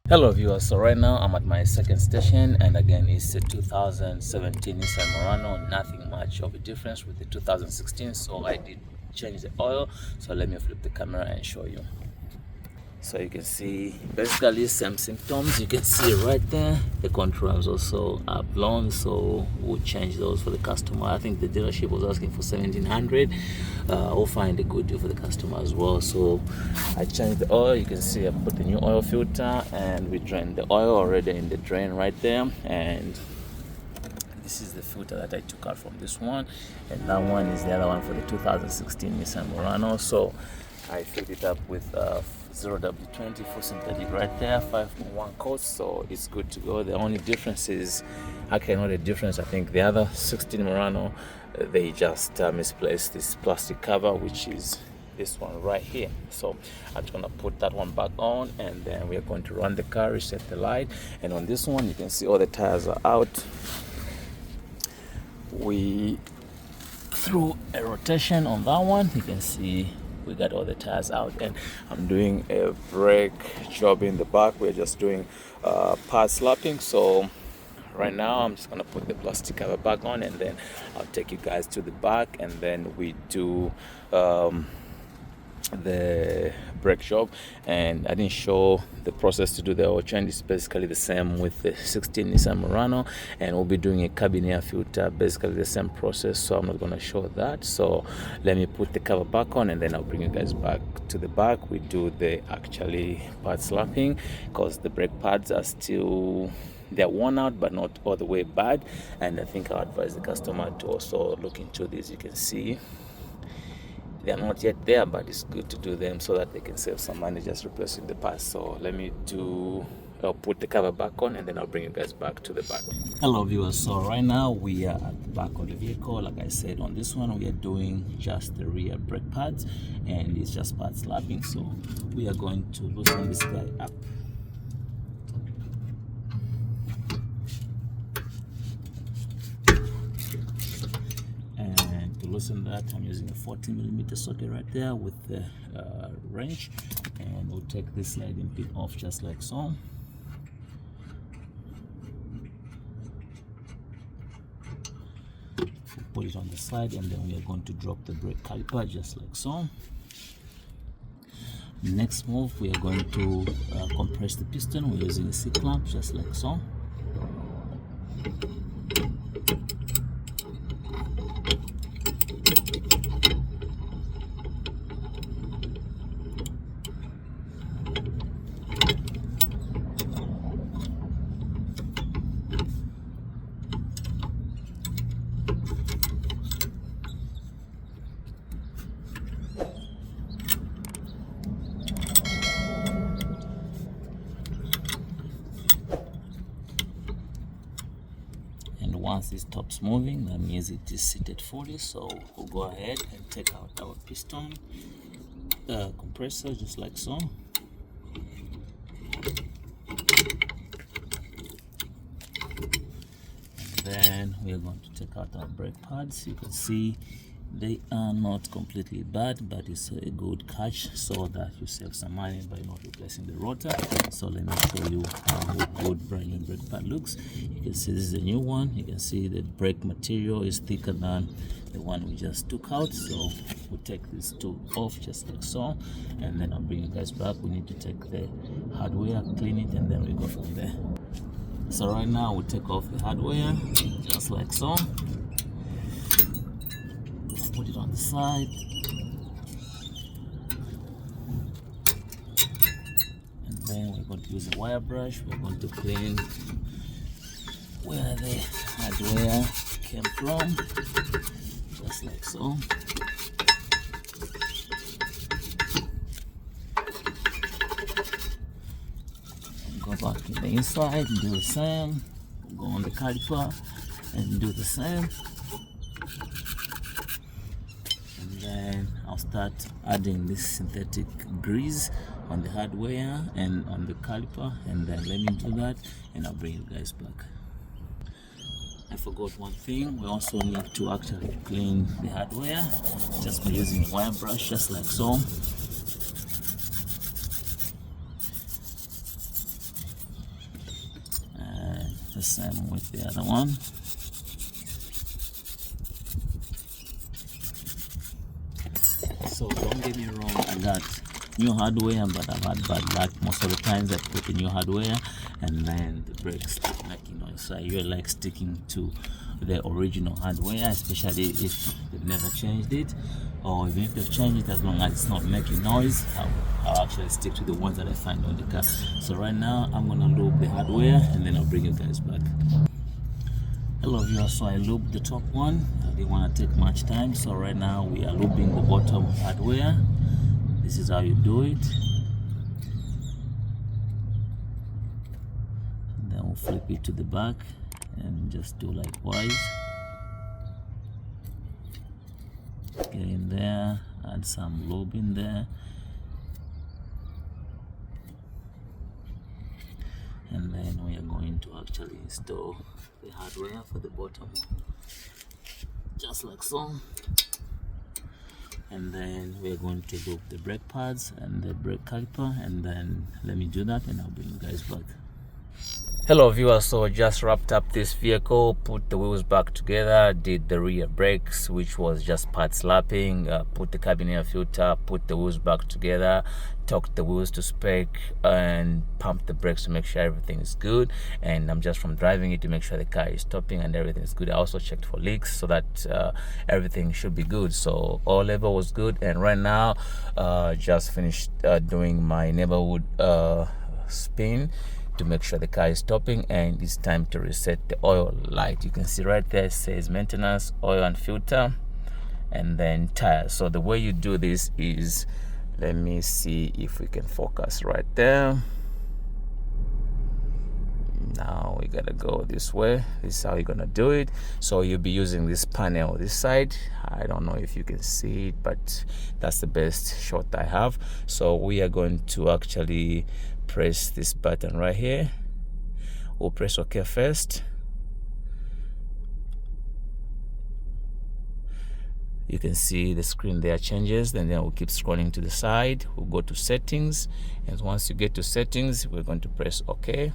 Hello viewers, so right now I'm at my second station, and again it's a 2017 Nissan Murano. Nothing much of a difference with the 2016, so I did change the oil. So let me flip the camera and show you. So you can see basically same symptoms. You can see right there the controls also are blown, so we'll change those for the customer. I think the dealership was asking for 1700. We'll find a good deal for the customer as well. So I changed the oil. You can see I put the new oil filter, and we drained the oil already in the drain right there. And this is the filter that I took out from this one, and that one is the other one for the 2016 Nissan Murano. So I filled it up with 0W20 full synthetic right there, 5.1 cost, so it's good to go. The only difference is, okay, not a difference, I think the other 16 Murano, they just misplaced this plastic cover, which is this one right here. So I'm just gonna put that one back on, and then we're going to run the car, reset the light. And on this one, you can see all the tires are out. We threw a rotation on that one. You can see we got all the tires out, and I'm doing a brake job in the back. We're just doing pad slapping. So right now I'm just gonna put the plastic cover back on, and then I'll take you guys to the back, and then we do the brake job. And I didn't show the process to do the oil change. It's basically the same with the 16 Nissan Murano, and we'll be doing a cabin air filter, basically the same process, so I'm not going to show that. So let me put the cover back on, and then I'll bring you guys back to the back. We do the actually pad slapping, because the brake pads are still, they're worn out but not all the way bad. And I think I'll advise the customer to also look into this. You can see they're not yet there, but it's good to do them so that they can save some money just replacing the parts. So let me I'll put the cover back on, and then I'll bring you guys back to the back. Hello viewers, so right now we are at the back of the vehicle. Like I said, on this one we are doing just the rear brake pads, and it's just pad slapping. So we are going to loosen this guy up. To loosen that, I'm using a 40mm socket right there with the wrench, and we'll take this sliding pin off just like so. We'll put it on the side, and then we are going to drop the brake caliper just like so. Next move, we are going to compress the piston. We're using a C-clamp just like so. Once it stops moving, that means it is seated fully. So we'll go ahead and take out our piston compressor just like so. And then we are going to take out our brake pads. You can see they are not completely bad, but it's a good catch so that you save some money by not replacing the rotor. So let me show you how good brand new brake pad looks. You can see this is a new one. You can see the brake material is thicker than the one we just took out. So we'll take these two off just like so, and then I'll bring you guys back. We need to take the hardware, clean it, and then we go from there. So right now we'll take off the hardware just like so. Put it on the side, and then we're going to use a wire brush. We're going to clean where the hardware came from, just like so. And go back to the inside and do the same. Go on the caliper and do the same. Then I'll start adding this synthetic grease on the hardware and on the caliper, and then let me do that, and I'll bring you guys back. I forgot one thing. We also need to actually clean the hardware just by using a wire brush just like so. the same with the other one. So don't get me wrong, I got new hardware, but I've had bad luck. Most of the times I put the new hardware and then the brakes start making noise. So I really like sticking to the original hardware, especially if they've never changed it, or even if they've changed it, as long as it's not making noise, I'll actually stick to the ones that I find on the car. So right now I'm gonna loop the hardware and then I'll bring you guys back. Hello viewers, so I looped the top one. I didn't want to take much time, so right now we are looping the bottom hardware. This is how you do it. And then we'll flip it to the back and just do likewise. Get in there, add some lube in there. And then we are going to actually install the hardware for the bottom, just like so. And then we're going to loop the brake pads and the brake caliper, and then let me do that and I'll bring you guys back. Hello viewers, so just wrapped up this vehicle, put the wheels back together, did the rear brakes, which was just part slapping, put the cabin air filter, put the wheels back together, torqued the wheels to spec, and pumped the brakes to make sure everything is good. And I'm just from driving it to make sure the car is stopping and everything is good. I also checked for leaks so that everything should be good. So all level was good, and right now just finished doing my neighborhood spin to make sure the car is stopping, and it's time to reset the oil light. You can see right there it says maintenance, oil and filter, and then tires. So the way you do this is, let me see if we can focus right there. Now we gotta go this way. This is how you're gonna do it. So you'll be using this panel this side. I don't know if you can see it, but that's the best shot I have. So we are going to actually press this button right here. We'll press OK first. You can see the screen there changes, and then we'll keep scrolling to the side. We'll go to settings, and once you get to settings, we're going to press OK.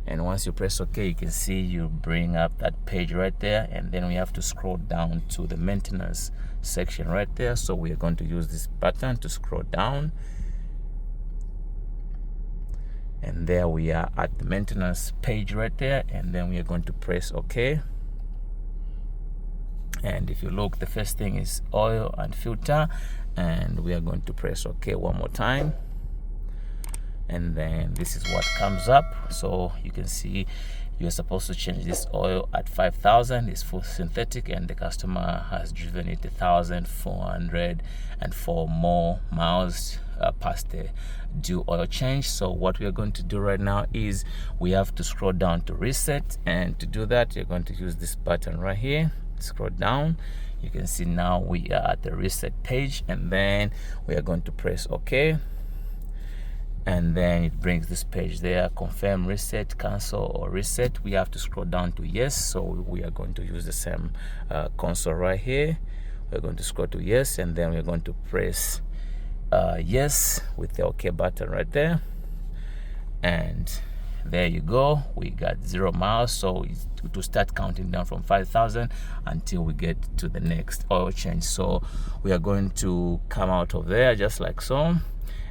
And once you press OK, you can see you bring up that page right there, and then we have to scroll down to the maintenance section right there. So we are going to use this button to scroll down, and there we are at the maintenance page right there, and then we are going to press OK. And if you look, the first thing is oil and filter, and we are going to press OK one more time. And then this is what comes up. So you can see you're supposed to change this oil at 5,000. It's full synthetic, and the customer has driven it 1,404 more miles past the due oil change. So what we are going to do right now is we have to scroll down to reset, and to do that you're going to use this button right here. Scroll down, you can see now we are at the reset page, and then we are going to press OK. And then it brings this page there, confirm, reset, cancel, or reset. We have to scroll down to yes, so we are going to use the same console right here. We're going to scroll to yes, and then we're going to press yes with the OK button right there. And there you go, we got 0 miles. So it's to start counting down from 5,000 until we get to the next oil change. So we are going to come out of there just like so,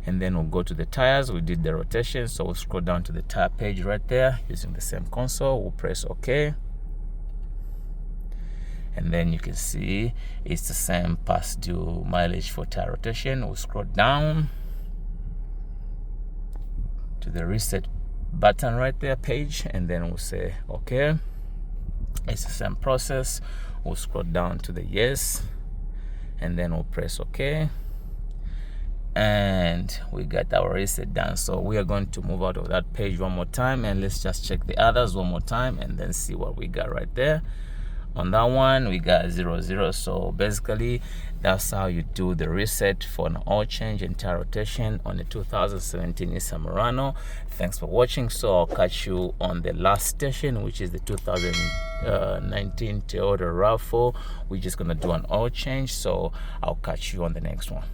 and then we'll go to the tires. We did the rotation, so we'll scroll down to the tire page right there using the same console. We'll press OK, and then you can see it's the same past due mileage for tire rotation. We'll scroll down to the reset button right there page, and then we'll say OK. It's the same process. We'll scroll down to the yes, and then we'll press OK, and we got our reset done. So we are going to move out of that page one more time, and let's just check the others one more time and then see what we got right there. On that one we got 0. So basically that's how you do the reset for an oil change and tire rotation on the 2017 Nissan Murano. Thanks for watching. So I'll catch you on the last station, which is the 2019 Toyota RAV4. We're just gonna do an oil change, so I'll catch you on the next one.